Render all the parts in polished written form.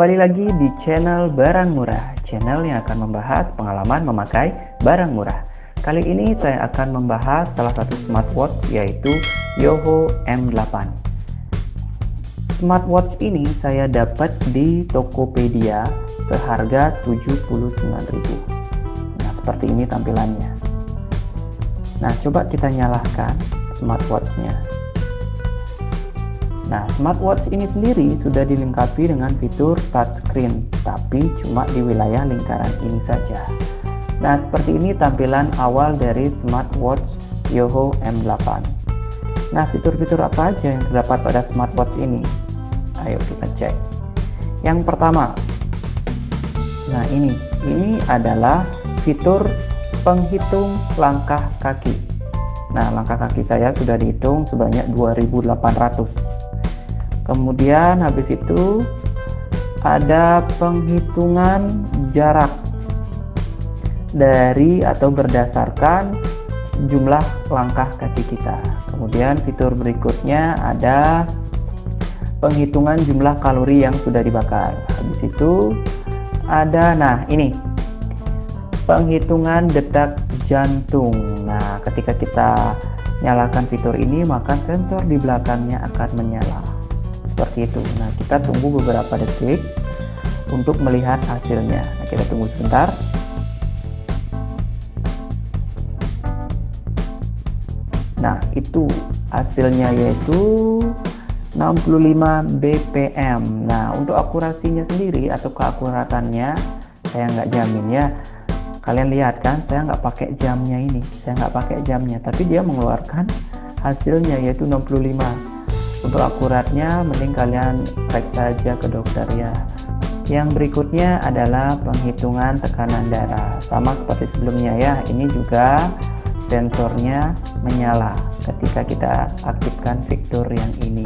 Kembali lagi di channel Barang Murah, channel yang akan membahas pengalaman memakai barang murah. Kali ini saya akan membahas salah satu smartwatch, yaitu Yoho M8. Smartwatch ini saya dapat di Tokopedia seharga 79.000. Nah, seperti ini tampilannya. Nah, coba kita nyalakan smartwatchnya. Nah, smartwatch ini sendiri sudah dilengkapi dengan fitur touchscreen, tapi cuma di wilayah lingkaran ini saja. Nah, seperti ini tampilan awal dari smartwatch Yoho M8. Nah, fitur-fitur apa aja yang terdapat pada smartwatch ini? Ayo kita cek. Yang pertama, nah ini adalah fitur penghitung langkah kaki. Nah, langkah kaki saya sudah dihitung sebanyak 2.800. Kemudian habis itu ada penghitungan jarak dari atau berdasarkan jumlah langkah kaki kita. Kemudian fitur berikutnya ada penghitungan jumlah kalori yang sudah dibakar. Habis itu ada, nah ini, penghitungan detak jantung. Nah, ketika kita nyalakan fitur ini, maka sensor di belakangnya akan menyala. Seperti itu. Nah, kita tunggu beberapa detik untuk melihat hasilnya. Nah, kita tunggu sebentar. Nah, itu hasilnya, yaitu 65 bpm. Nah, untuk akurasinya sendiri atau keakuratannya saya nggak jamin ya. Kalian lihat kan, saya nggak pakai jamnya ini, tapi dia mengeluarkan hasilnya yaitu 65. Untuk akuratnya mending kalian periksa saja ke dokter ya. Yang berikutnya adalah penghitungan tekanan darah, sama seperti sebelumnya ya. Ini juga sensornya menyala ketika kita aktifkan fitur yang ini.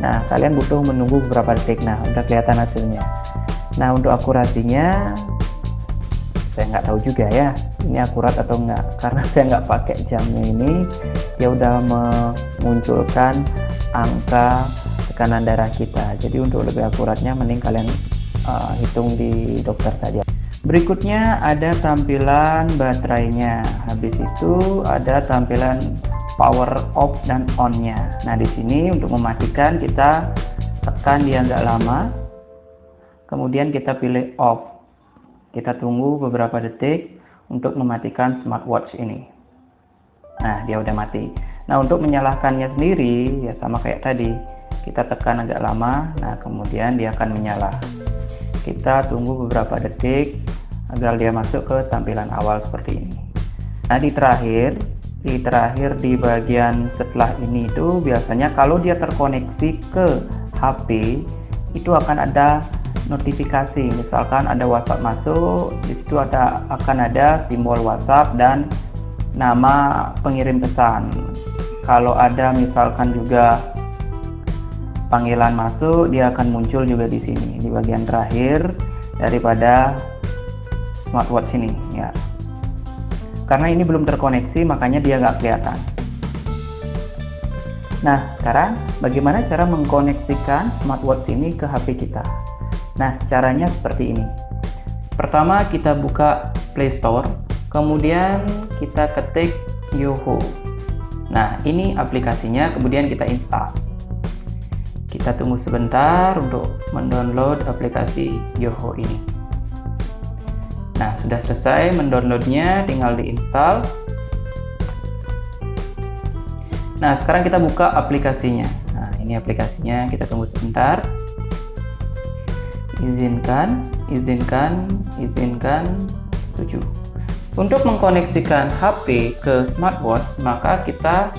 Nah, kalian butuh menunggu beberapa detik. Nah, udah kelihatan hasilnya. Nah, untuk akurasinya saya nggak tahu juga ya, ini akurat atau enggak, karena saya nggak pakai jamnya ini. Dia udah memunculkan angka tekanan darah kita. Jadi untuk lebih akuratnya mending kalian hitung di dokter saja. Berikutnya ada tampilan baterainya. Habis itu ada tampilan power off dan on-nya. Nah, di sini untuk mematikan kita tekan dia agak lama. Kemudian kita pilih off. Kita tunggu beberapa detik untuk mematikan smartwatch ini. Nah, dia udah mati. Nah, untuk menyalakannya sendiri ya sama kayak tadi. Kita tekan agak lama, nah kemudian dia akan menyala. Kita tunggu beberapa detik agar dia masuk ke tampilan awal seperti ini. Nah, di terakhir di bagian setelah ini itu biasanya kalau dia terkoneksi ke HP itu akan ada notifikasi. Misalkan ada WhatsApp masuk, di situ akan ada simbol WhatsApp dan nama pengirim pesan. Kalau ada misalkan juga panggilan masuk, dia akan muncul juga di sini di bagian terakhir daripada smartwatch ini ya. Karena ini belum terkoneksi, makanya dia nggak kelihatan. Nah, sekarang bagaimana cara mengkoneksikan smartwatch ini ke HP kita? Nah, caranya seperti ini. Pertama, kita buka Play Store, kemudian kita ketik Yoho. Nah, ini aplikasinya, kemudian kita install. Kita tunggu sebentar untuk mendownload aplikasi Yoho ini. Nah, sudah selesai mendownloadnya, tinggal diinstal. Nah, sekarang kita buka aplikasinya. Nah, ini aplikasinya, kita tunggu sebentar. Izinkan, setuju. Untuk mengkoneksikan HP ke smartwatch, maka kita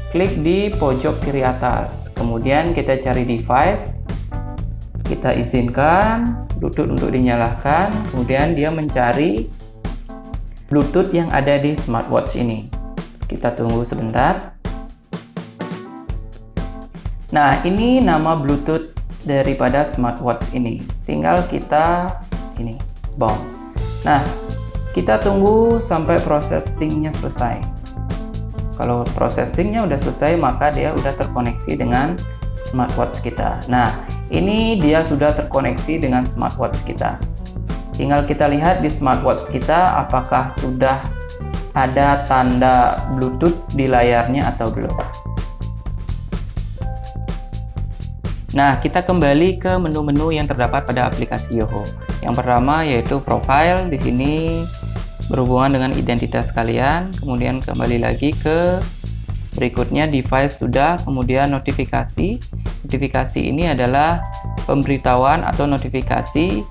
klik di pojok kiri atas. Kemudian kita cari device. Kita izinkan Bluetooth untuk dinyalakan. Kemudian dia mencari Bluetooth yang ada di smartwatch ini. Kita tunggu sebentar. Nah, ini nama Bluetooth daripada smartwatch ini. Tinggal kita bound. Nah, kita tunggu sampai processingnya selesai. Kalau processingnya udah selesai, maka dia udah terkoneksi dengan smartwatch kita. Nah, ini dia sudah terkoneksi dengan smartwatch kita. Tinggal kita lihat di smartwatch kita apakah sudah ada tanda Bluetooth di layarnya atau belum. Nah, kita kembali ke menu-menu yang terdapat pada aplikasi Yoho. Yang pertama yaitu profile. Di sini berhubungan dengan identitas kalian. Kemudian kembali lagi ke berikutnya device sudah, kemudian notifikasi. Notifikasi ini adalah pemberitahuan atau notifikasi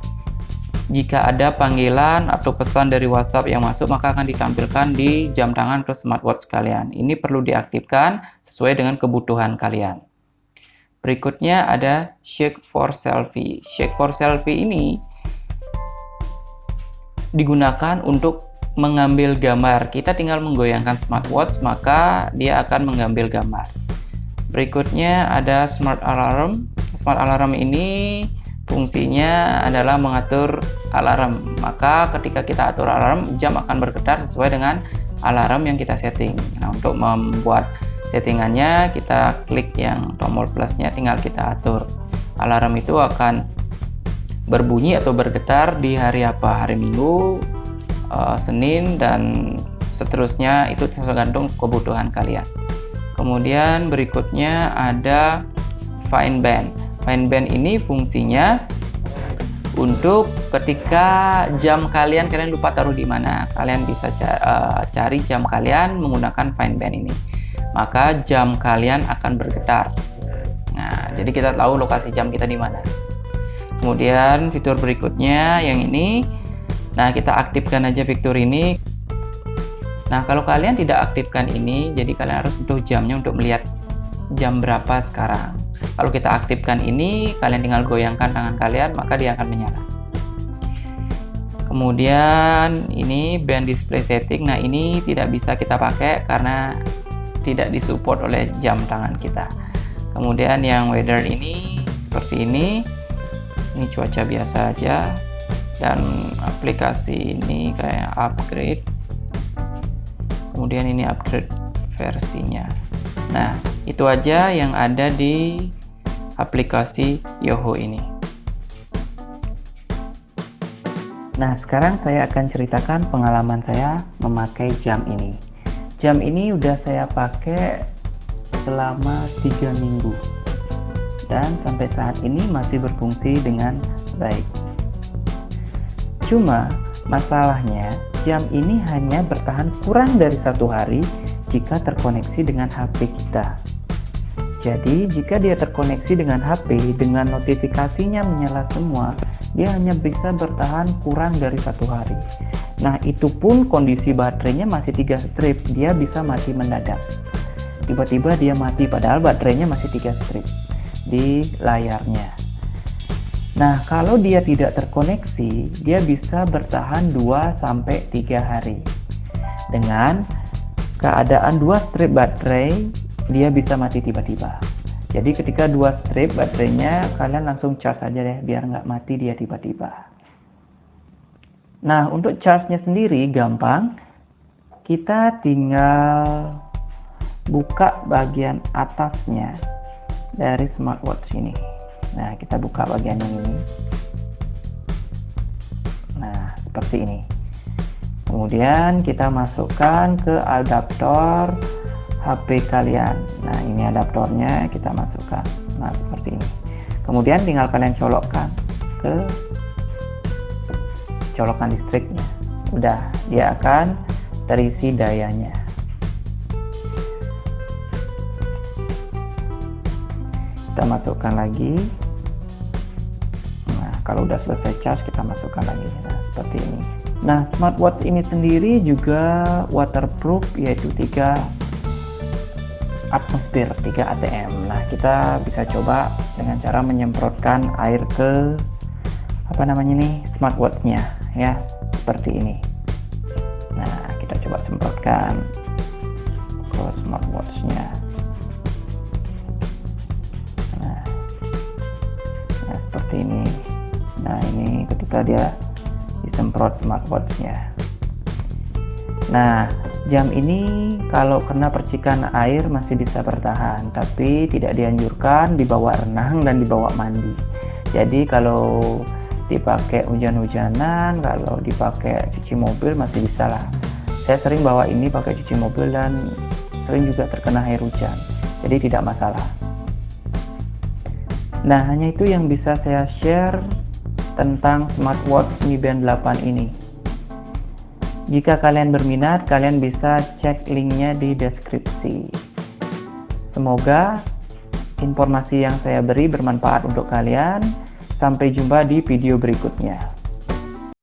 jika ada panggilan atau pesan dari WhatsApp yang masuk, maka akan ditampilkan di jam tangan atau smartwatch kalian. Ini perlu diaktifkan sesuai dengan kebutuhan kalian. Berikutnya ada Shake for Selfie. Shake for Selfie ini digunakan untuk mengambil gambar. Kita tinggal menggoyangkan smartwatch, maka dia akan mengambil gambar. Berikutnya ada Smart Alarm. Smart Alarm ini fungsinya adalah mengatur alarm. Maka ketika kita atur alarm, jam akan bergetar sesuai dengan alarm yang kita setting. Nah, untuk membuat settingannya, kita klik yang tombol plusnya, tinggal kita atur. Alarm itu akan berbunyi atau bergetar di hari apa, hari Minggu, Senin, dan seterusnya. Itu tergantung kebutuhan kalian. Kemudian berikutnya ada Find Band. Find Band ini fungsinya untuk ketika jam kalian lupa taruh di mana, kalian bisa cari jam kalian menggunakan Find Band ini. Maka jam kalian akan bergetar. Nah, jadi kita tahu lokasi jam kita di mana. Kemudian fitur berikutnya yang ini. Nah, kita aktifkan aja fitur ini. Nah, kalau kalian tidak aktifkan ini, jadi kalian harus sentuh jamnya untuk melihat jam berapa sekarang. Kalau kita aktifkan ini, kalian tinggal goyangkan tangan kalian, maka dia akan menyala. Kemudian ini band display setting. Nah, ini tidak bisa kita pakai karena tidak disupport oleh jam tangan kita. Kemudian yang weather ini seperti ini cuaca biasa aja, dan aplikasi ini kayak upgrade. Kemudian ini upgrade versinya. Nah, itu aja yang ada di aplikasi Yoho ini. Nah, sekarang saya akan ceritakan pengalaman saya memakai jam ini. Jam ini udah saya pakai selama 3 minggu dan sampai saat ini masih berfungsi dengan baik. Cuma masalahnya jam ini hanya bertahan kurang dari 1 hari jika terkoneksi dengan HP kita. Jadi jika dia terkoneksi dengan HP dengan notifikasinya menyala semua, dia hanya bisa bertahan kurang dari 1 hari. Nah, itu pun kondisi baterainya masih 3 strip, dia bisa mati mendadak. Tiba-tiba dia mati padahal baterainya masih 3 strip di layarnya. Nah, kalau dia tidak terkoneksi, dia bisa bertahan 2-3 hari. Dengan keadaan 2 strip baterai, dia bisa mati tiba-tiba. Jadi ketika 2 strip baterainya, kalian langsung charge aja deh, biar nggak mati dia tiba-tiba. Nah, untuk charge-nya sendiri gampang. Kita tinggal buka bagian atasnya dari smartwatch ini. Nah, kita buka bagian ini. Nah, seperti ini. Kemudian kita masukkan ke adaptor HP kalian. Nah, ini adaptornya kita masukkan. Nah, seperti ini. Kemudian tinggal kalian colokkan ke colokan listriknya. Udah, dia akan terisi dayanya. Kita masukkan lagi. Nah, kalau udah selesai charge kita masukkan lagi. Nah, seperti ini. Nah, smartwatch ini sendiri juga waterproof, yaitu 3 atmosfer, 3 atm. Nah, kita bisa coba dengan cara menyemprotkan air ke smartwatchnya, ya, seperti ini. Nah, kita coba semprotkan ke smartwatchnya. Nah, seperti ini. Nah, ini ketika dia disemprot smartwatchnya. Nah, Jam ini kalau kena percikan air masih bisa bertahan, tapi tidak dianjurkan dibawa renang dan dibawa mandi. Jadi kalau dipakai hujan-hujanan, kalau dipakai cuci mobil masih bisa lah. Saya sering bawa ini pakai cuci mobil dan sering juga terkena air hujan, jadi tidak masalah. Nah, hanya itu yang bisa saya share tentang smartwatch Mi Band 8 ini. Jika kalian berminat, kalian bisa cek linknya di deskripsi. Semoga informasi yang saya beri bermanfaat untuk kalian. Sampai jumpa di video berikutnya.